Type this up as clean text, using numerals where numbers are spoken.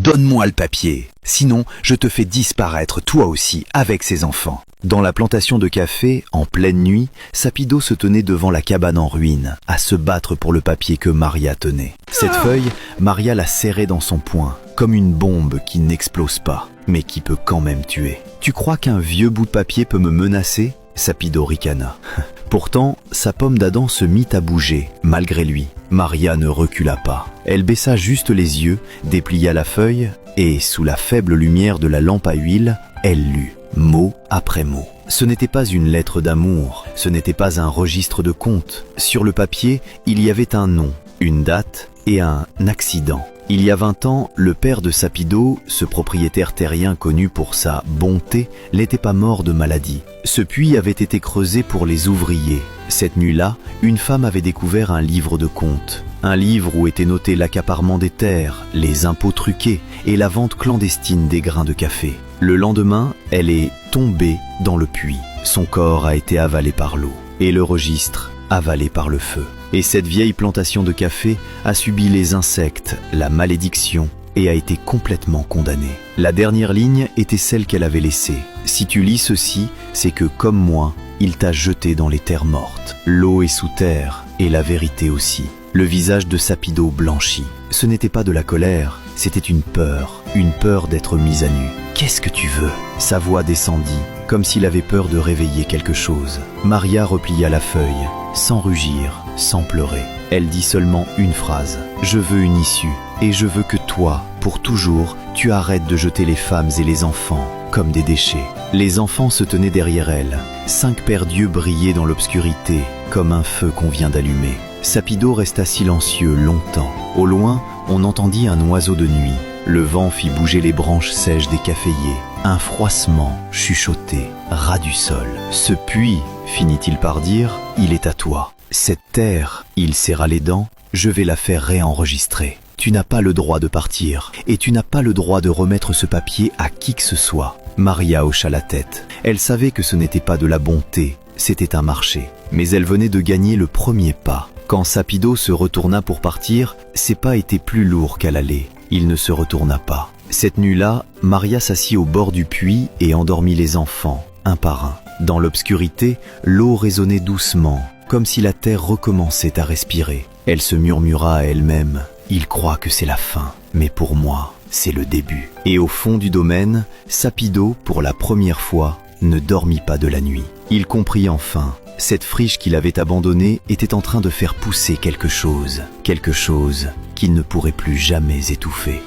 Donne-moi le papier, sinon je te fais disparaître toi aussi avec ces enfants. Dans la plantation de café, en pleine nuit, Sapido se tenait devant la cabane en ruine, à se battre pour le papier que Maria tenait. Cette feuille, Maria la serrait dans son poing, comme une bombe qui n'explose pas, mais qui peut quand même tuer. Tu crois qu'un vieux bout de papier peut me menacer ? Sapido ricana. Pourtant, sa pomme d'Adam se mit à bouger, malgré lui. Maria ne recula pas. Elle baissa juste les yeux, déplia la feuille, et sous la faible lumière de la lampe à huile, elle lut, mot après mot. Ce n'était pas une lettre d'amour, ce n'était pas un registre de comptes. Sur le papier, il y avait un nom, une date et un accident. Il y a 20 ans, le père de Sapido, ce propriétaire terrien connu pour sa bonté, n'était pas mort de maladie. Ce puits avait été creusé pour les ouvriers. Cette nuit-là, une femme avait découvert un livre de comptes. Un livre où était noté l'accaparement des terres, les impôts truqués et la vente clandestine des grains de café. Le lendemain, elle est tombée dans le puits. Son corps a été avalé par l'eau et le registre avalé par le feu. Et cette vieille plantation de café a subi les insectes, la malédiction et a été complètement condamnée. La dernière ligne était celle qu'elle avait laissée. Si tu lis ceci, c'est que, comme moi, il t'a jeté dans les terres mortes. L'eau est sous terre et la vérité aussi. Le visage de Sapido blanchit. Ce n'était pas de la colère, c'était une peur d'être mise à nu. « Qu'est-ce que tu veux ?» Sa voix descendit, comme s'il avait peur de réveiller quelque chose. Maria replia la feuille, sans rugir, sans pleurer. Elle dit seulement une phrase. « Je veux une issue, et je veux que toi, pour toujours, tu arrêtes de jeter les femmes et les enfants comme des déchets. » Les enfants se tenaient derrière elle. 5 paires d'yeux brillaient dans l'obscurité, comme un feu qu'on vient d'allumer. Sapido resta silencieux longtemps. Au loin, on entendit un oiseau de nuit. Le vent fit bouger les branches sèches des caféiers. Un froissement chuchotait, ras du sol. « Ce puits, finit-il par dire, il est à toi. Cette terre, il serra les dents, je vais la faire réenregistrer. Tu n'as pas le droit de partir, et tu n'as pas le droit de remettre ce papier à qui que ce soit. » Maria hocha la tête. Elle savait que ce n'était pas de la bonté, c'était un marché. Mais elle venait de gagner le premier pas. Quand Sapido se retourna pour partir, ses pas étaient plus lourds qu'à l'aller. Il ne se retourna pas. Cette nuit-là, Maria s'assit au bord du puits et endormit les enfants, un par un. Dans l'obscurité, l'eau résonnait doucement, comme si la terre recommençait à respirer. Elle se murmura à elle-même « Il croit que c'est la fin, mais pour moi, c'est le début. » Et au fond du domaine, Sapido, pour la première fois, ne dormit pas de la nuit. Il comprit enfin. Cette friche qu'il avait abandonnée était en train de faire pousser quelque chose qu'il ne pourrait plus jamais étouffer.